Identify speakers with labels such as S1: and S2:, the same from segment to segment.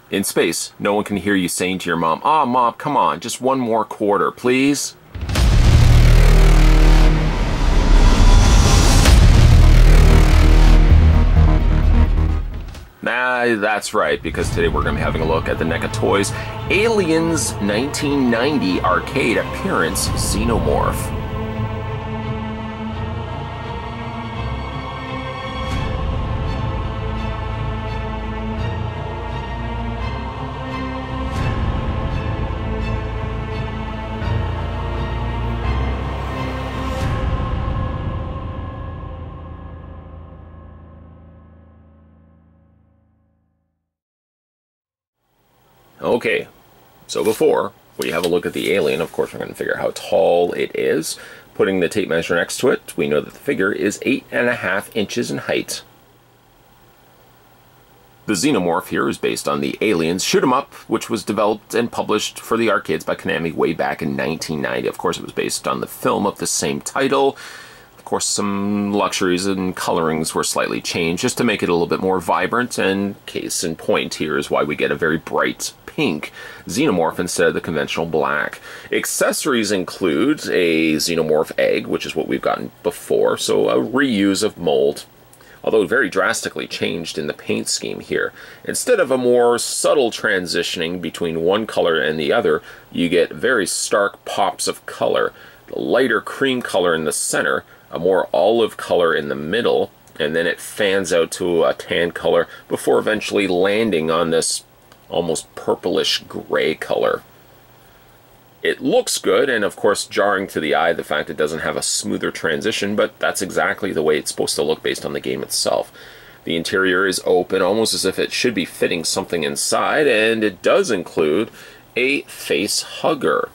S1: In space, no one can hear you saying to your mom, "Ah, Mom, come on, just one more quarter, please." Nah, that's right, because today we're going to be having a look at the NECA Toys Aliens 1990 arcade appearance Xenomorph. Okay, so before we have a look at the alien, of course we're going to figure out how tall it is. Putting the tape measure next to it, we know that the figure is 8.5 inches in height. The Xenomorph here is based on the Aliens Shoot 'em Up, which was developed and published for the arcades by Konami way back in 1990. Of course, it was based on the film of the same title. Of course, some luxuries and colorings were slightly changed just to make it a little bit more vibrant, and case in point here is why we get a very bright pink Xenomorph instead of the conventional black. Accessories include a Xenomorph egg, which is what we've gotten before, so a reuse of mold, although very drastically changed in the paint scheme here. Instead of a more subtle transitioning between one color and the other, you get very stark pops of color. The lighter cream color in the center, a more olive color in the middle, and then it fans out to a tan color before eventually landing on this almost purplish gray color. It looks good, and of course jarring to the eye the fact it doesn't have a smoother transition, but that's exactly the way it's supposed to look based on the game itself. The interior is open, almost as if it should be fitting something inside, and it does include a face hugger.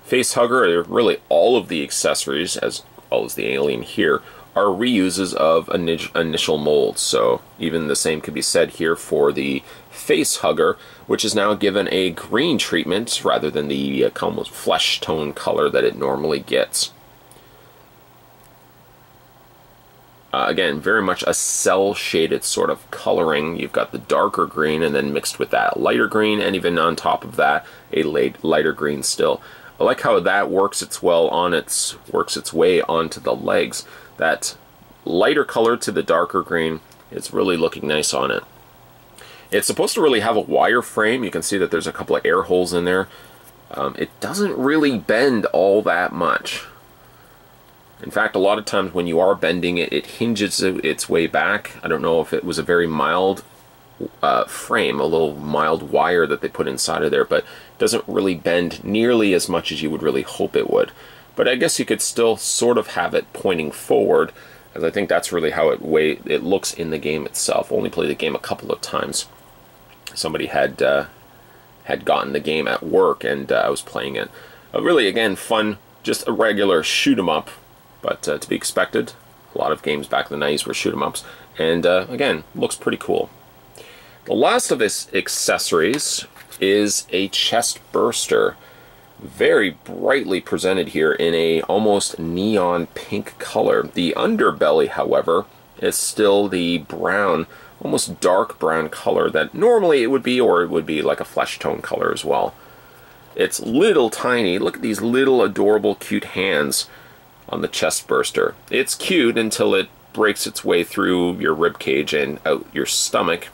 S1: Face hugger, really all of the accessories, as well as the alien here, are reuses of initial molds. So even the same could be said here for the face hugger, which is now given a green treatment rather than the almost flesh tone color that it normally gets. Again, very much a cell-shaded sort of coloring. You've got the darker green and then mixed with that lighter green, and even on top of that, a lighter green still. I like how that works its way onto the legs. That lighter color to the darker green is really looking nice on it. It's supposed to really have a wireframe. You can see that there's a couple of air holes in there. It doesn't really bend all that much. In fact, a lot of times when you are bending it, it hinges its way back. I don't know if it was a very mild frame, a little mild wire that they put inside of there, but it doesn't really bend nearly as much as you would really hope it would. But I guess you could still sort of have it pointing forward, as I think that's really how it looks in the game itself. Only played the game a couple of times. Somebody had gotten the game at work, and I was playing it. Really, again, fun, just a regular shoot 'em up, but to be expected. A lot of games back in the 90s were shoot 'em ups, and again, looks pretty cool. The last of its accessories is a chest burster. Very brightly presented here in a almost neon pink color. The underbelly, however, is still the brown, almost dark brown color that normally it would be, or it would be like a flesh tone color as well. It's little tiny. Look at these little adorable cute hands on the chest burster. It's cute until it breaks its way through your rib cage and out your stomach,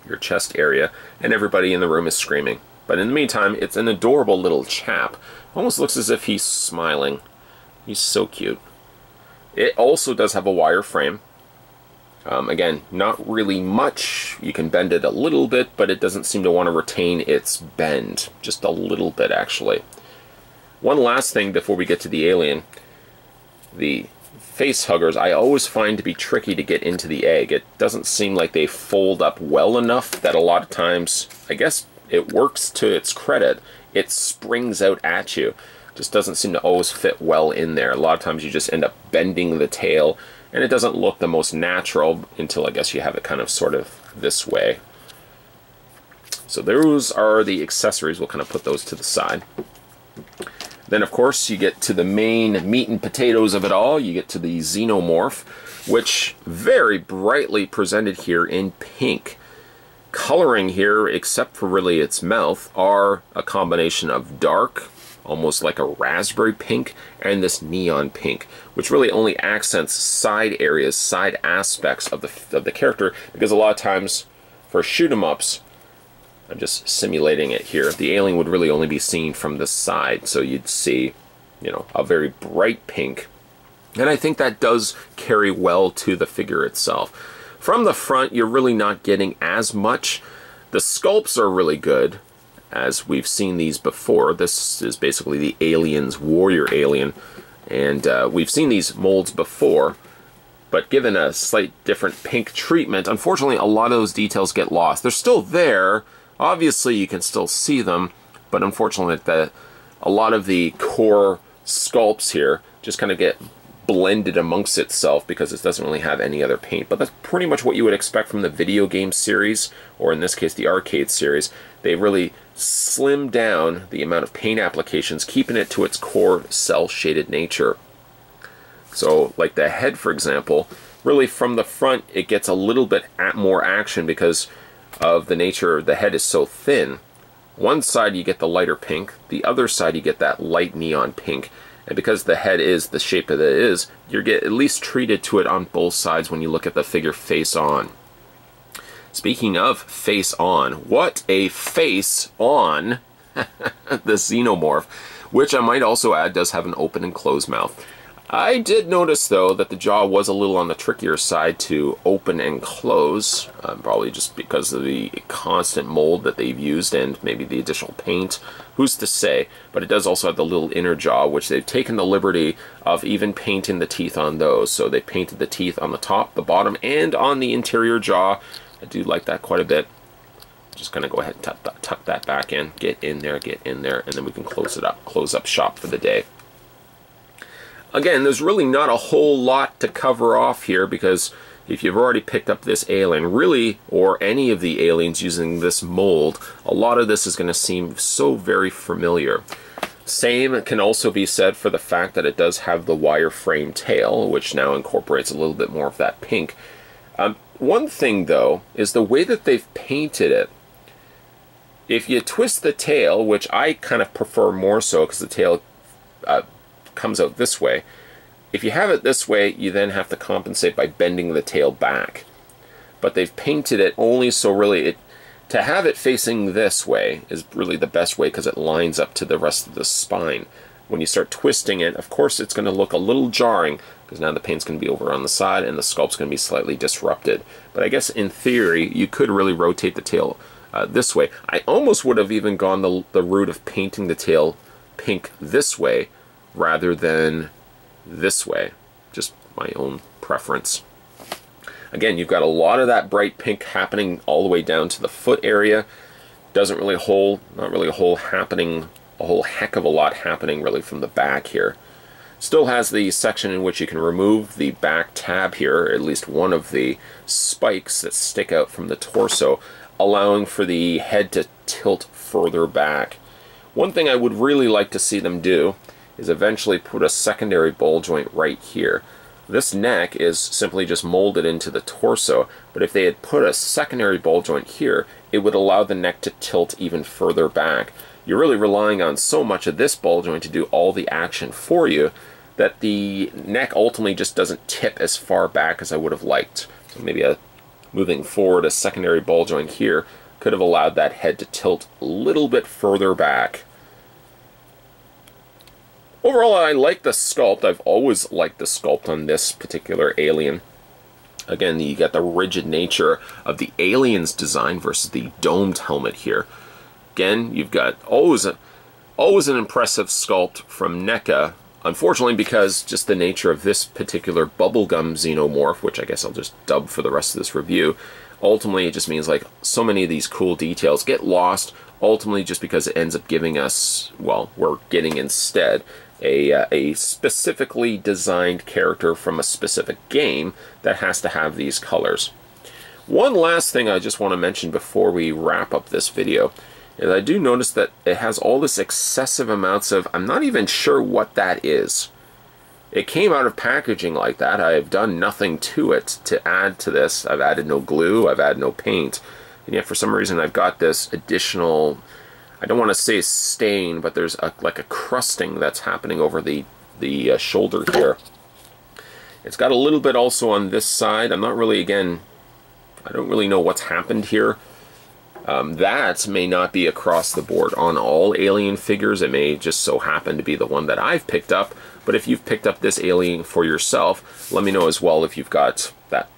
S1: your chest area, and everybody in the room is screaming. But in the meantime, it's an adorable little chap. Almost looks as if he's smiling. He's so cute. It also does have a wireframe. Again, not really much. You can bend it a little bit, but it doesn't seem to want to retain its bend. Just a little bit, actually. One last thing before we get to the alien. The face huggers I always find to be tricky to get into the egg. It doesn't seem like they fold up well enough that a lot of times, I guess it works to its credit, it springs out at you. Just doesn't seem to always fit well in there. A lot of times you just end up bending the tail, and it doesn't look the most natural until I guess you have it kind of sort of this way. So those are the accessories. We'll kind of put those to the side. Then, of course, you get to the main meat and potatoes of it all. You get to the Xenomorph, which very brightly presented here in pink. coloring here, except for really its mouth, are a combination of dark, almost like a raspberry pink, and this neon pink, which really only accents side areas, side aspects of the character, because a lot of times for shoot 'em ups, I'm just simulating it here, the alien would really only be seen from the side, so you'd see, you know, a very bright pink. And I think that does carry well to the figure itself. From the front, you're really not getting as much. The sculpts are really good, as we've seen these before. This is basically the alien's warrior alien, and we've seen these molds before, but given a slight different pink treatment, unfortunately a lot of those details get lost. They're still there. Obviously you can still see them, but unfortunately a lot of the core sculpts here just kind of get blended amongst itself because it doesn't really have any other paint. But that's pretty much what you would expect from the video game series, or in this case the arcade series. They really slimmed down the amount of paint applications, keeping it to its core cell-shaded nature. So like the head, for example, really from the front it gets a little bit more action because of the nature the head is so thin. One side you get the lighter pink, the other side you get that light neon pink. And because the head is the shape that it is, you get at least treated to it on both sides when you look at the figure face on. Speaking of face on, what a face on the Xenomorph, which I might also add does have an open and closed mouth. I did notice though that the jaw was a little on the trickier side to open and close, probably just because of the constant mold that they've used and maybe the additional paint. Who's to say? But it does also have the little inner jaw, which they've taken the liberty of even painting the teeth on those. So they painted the teeth on the top, the bottom, and on the interior jaw. I do like that quite a bit. Just gonna go ahead and tuck that back in, get in there, and then we can close it up, close up shop for the day. Again, there's really not a whole lot to cover off here because if you've already picked up this alien, really, or any of the aliens using this mold, a lot of this is going to seem so very familiar. Same can also be said for the fact that it does have the wireframe tail, which now incorporates a little bit more of that pink. One thing, though, is the way that they've painted it. If you twist the tail, which I kind of prefer more so because the tail comes out this way. If you have it this way, you then have to compensate by bending the tail back. But they've painted it only so really to have it facing this way is really the best way because it lines up to the rest of the spine. When you start twisting it, of course it's going to look a little jarring because now the paint's going to be over on the side and the sculpt's going to be slightly disrupted. But I guess in theory, you could really rotate the tail this way. I almost would have even gone the route of painting the tail pink this way rather than this way. Just my own preference. Again, you've got a lot of that bright pink happening all the way down to the foot area. Doesn't really not really a whole heck of a lot happening really from the back here. Still has the section in which you can remove the back tab here, at least one of the spikes that stick out from the torso, allowing for the head to tilt further back. One thing I would really like to see them do is eventually put a secondary ball joint right here. This neck is simply just molded into the torso, but if they had put a secondary ball joint here, it would allow the neck to tilt even further back. You're really relying on so much of this ball joint to do all the action for you that the neck ultimately just doesn't tip as far back as I would have liked. So maybe moving forward, a secondary ball joint here could have allowed that head to tilt a little bit further back. Overall, I like the sculpt. I've always liked the sculpt on this particular alien. Again, you get the rigid nature of the alien's design versus the domed helmet here. Again, you've got always an impressive sculpt from NECA. Unfortunately, because just the nature of this particular bubblegum Xenomorph, which I guess I'll just dub for the rest of this review, ultimately it just means like so many of these cool details get lost, ultimately just because it ends up giving us, well, we're getting instead a specifically designed character from a specific game that has to have these colors. One last thing I just want to mention before we wrap up this video is I do notice that it has all this excessive amounts of, I'm not even sure what that is. It came out of packaging like that. I have done nothing to it to add to this. I've added no glue, I've added no paint. And yet for some reason I've got this additional, I don't want to say stain, but there's like a crusting that's happening over the shoulder here. It's got a little bit also on this side. I'm not really, again, I don't really know what's happened here. That may not be across the board on all alien figures. It may just so happen to be the one that I've picked up. But if you've picked up this alien for yourself, let me know as well if you've got that.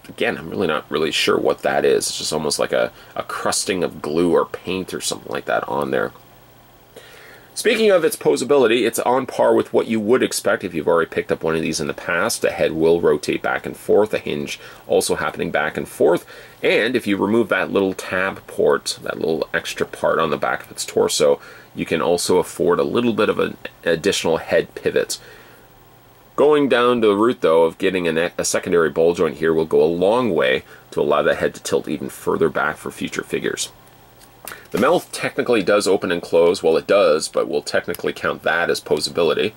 S1: Again, I'm really not really sure what that is. It's just almost like a crusting of glue or paint or something like that on there. Speaking of its posability, it's on par with what you would expect if you've already picked up one of these in the past. The head will rotate back and forth, a hinge also happening back and forth, and if you remove that little tab port, that little extra part on the back of its torso, you can also afford a little bit of an additional head pivot. Going down the route, though, of getting a secondary ball joint here will go a long way to allow that head to tilt even further back for future figures. The mouth technically does open and close. Well, it does, but we'll technically count that as posability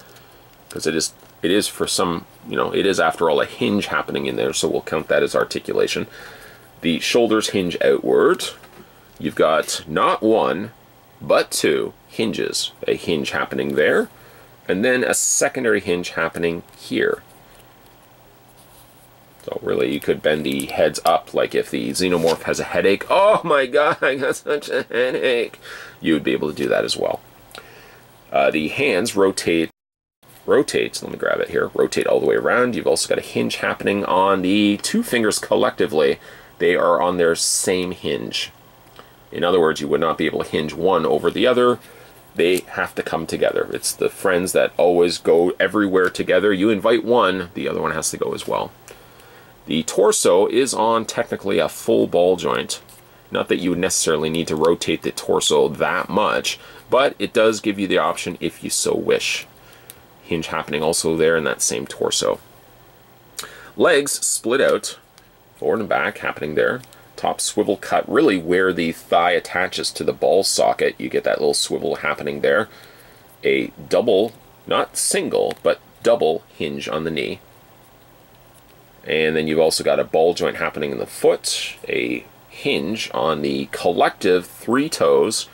S1: because it is for some, you know, it is after all a hinge happening in there, so we'll count that as articulation. The shoulders hinge outward. You've got not one, but two hinges. A hinge happening there, and then a secondary hinge happening here. So really, you could bend the heads up, like if the Xenomorph has a headache. Oh my god, I got such a headache! You would be able to do that as well. The hands rotate, let me grab it here, rotate all the way around. You've also got a hinge happening on the two fingers collectively. They are on their same hinge. In other words, you would not be able to hinge one over the other. They have to come together. It's the friends that always go everywhere together. You invite one, the other one has to go as well. The torso is on technically a full ball joint. Not that you would necessarily need to rotate the torso that much, but it does give you the option if you so wish. Hinge happening also there in that same torso. Legs split out, forward and back happening there. Top swivel cut, really where the thigh attaches to the ball socket. You get that little swivel happening there. A double, not single, but double hinge on the knee. And then you've also got a ball joint happening in the foot, a hinge on the collective three toes,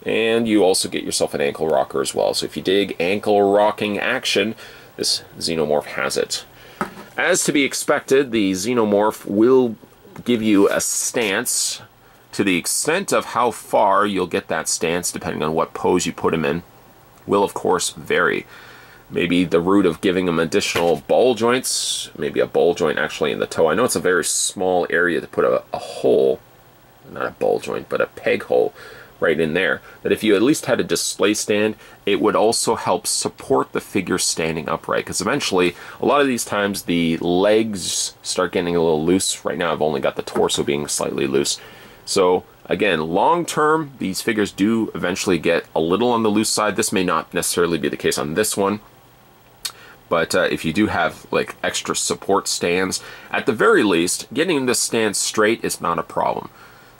S1: and you also get yourself an ankle rocker as well. So if you dig ankle rocking action, this Xenomorph has it. As to be expected, the Xenomorph will give you a stance. To the extent of how far you'll get that stance, depending on what pose you put him in, will of course vary. Maybe the route of giving them additional ball joints, maybe a ball joint actually in the toe. I know it's a very small area to put a hole, not a ball joint, but a peg hole right in there. That if you at least had a display stand, it would also help support the figure standing upright. Because eventually, a lot of these times, the legs start getting a little loose. Right now, I've only got the torso being slightly loose. So again, long term, these figures do eventually get a little on the loose side. This may not necessarily be the case on this one. But if you do have like extra support stands, at the very least, getting the stand straight is not a problem.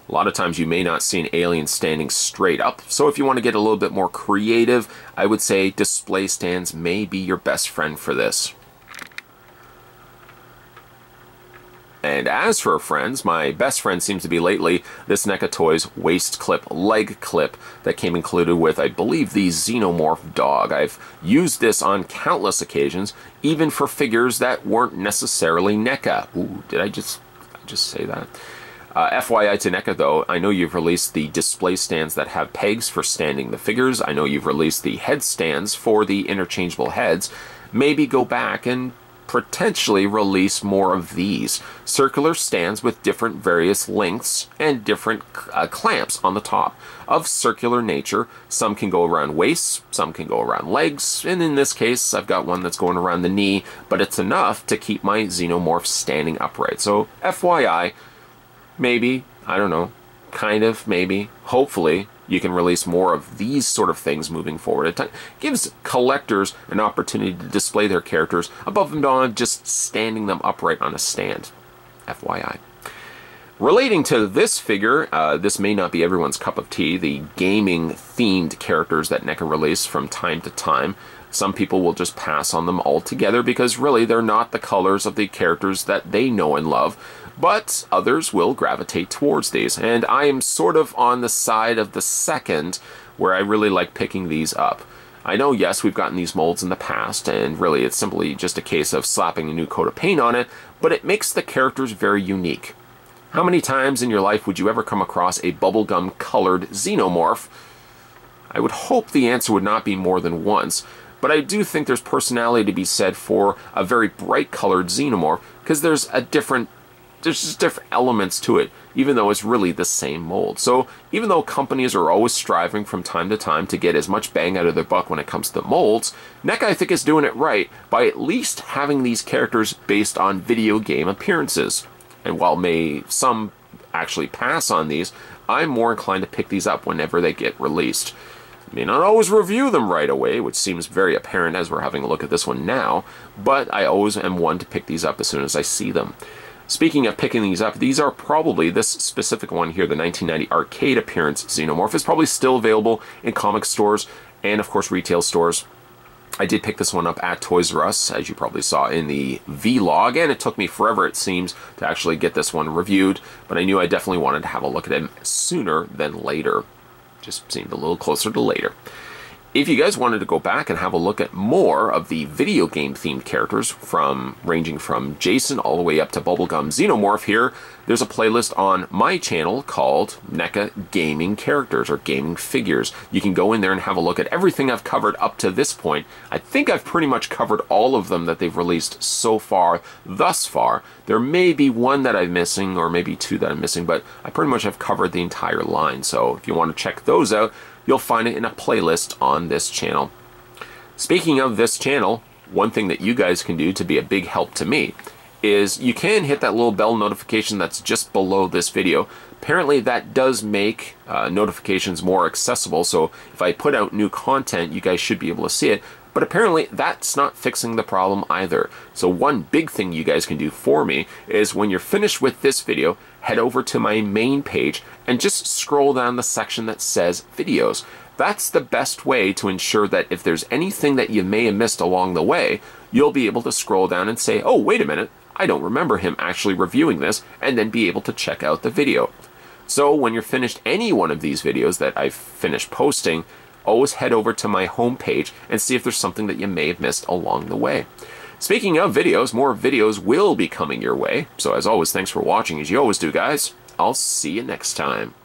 S1: A lot of times you may not see an alien standing straight up, so if you want to get a little bit more creative, I would say display stands may be your best friend for this. And as for friends, my best friend seems to be lately this NECA Toys waist clip, leg clip that came included with, I believe, the Xenomorph dog. I've used this on countless occasions, even for figures that weren't necessarily NECA. Ooh, did I just say that? FYI to NECA though, I know you've released the display stands that have pegs for standing the figures. I know you've released the head stands for the interchangeable heads. Maybe go back and potentially release more of these circular stands with different various lengths and different clamps on the top of circular nature. Some can go around waists, some can go around legs, and in this case I've got one that's going around the knee, but it's enough to keep my Xenomorph standing upright. So FYI, maybe, I don't know, kind of, maybe, hopefully, you can release more of these sort of things moving forward. It gives collectors an opportunity to display their characters above and beyond just standing them upright on a stand. FYI. Relating to this figure, this may not be everyone's cup of tea, the gaming-themed characters that NECA release from time to time. Some people will just pass on them altogether because really they're not the colors of the characters that they know and love. but others will gravitate towards these. And I am sort of on the side of the second, where I really like picking these up. I know, yes, we've gotten these molds in the past, and really it's simply just a case of slapping a new coat of paint on it, but it makes the characters very unique. How many times in your life would you ever come across a bubblegum colored Xenomorph? I would hope the answer would not be more than once, but I do think there's personality to be said for a very bright colored Xenomorph, because there's just different elements to it, even though it's really the same mold. So even though companies are always striving from time to time to get as much bang out of their buck when it comes to molds, NECA, I think, is doing it right by at least having these characters based on video game appearances. And while some actually pass on these, I'm more inclined to pick these up whenever they get released. I may not always review them right away, which seems very apparent as we're having a look at this one now, but I always am one to pick these up as soon as I see them. Speaking of picking these up, these are probably, this specific one here, the 1990 arcade appearance Xenomorph, is probably still available in comic stores and, of course, retail stores. I did pick this one up at Toys R Us, as you probably saw in the vlog, and it took me forever, it seems, to actually get this one reviewed, but I knew I definitely wanted to have a look at him sooner than later. Just seemed a little closer to later. If you guys wanted to go back and have a look at more of the video game themed characters, ranging from Jason all the way up to Bubblegum Xenomorph here, there's a playlist on my channel called NECA Gaming Characters, or Gaming Figures. You can go in there and have a look at everything I've covered up to this point. I think I've pretty much covered all of them that they've released so far, thus far. There may be one that I'm missing, or maybe two that I'm missing, but I pretty much have covered the entire line. So if you want to check those out, you'll find it in a playlist on this channel. Speaking of this channel, one thing that you guys can do to be a big help to me is you can hit that little bell notification that's just below this video. Apparently that does make notifications more accessible, so if I put out new content, you guys should be able to see it. But apparently that's not fixing the problem either. So one big thing you guys can do for me is when you're finished with this video, head over to my main page and just scroll down the section that says videos. That's the best way to ensure that if there's anything that you may have missed along the way, you'll be able to scroll down and say, oh, wait a minute, I don't remember him actually reviewing this, and then be able to check out the video. So when you're finished any one of these videos that I've finished posting, always head over to my home page and see if there's something that you may have missed along the way. Speaking of videos, more videos will be coming your way. So as always, thanks for watching, as you always do, guys. I'll see you next time.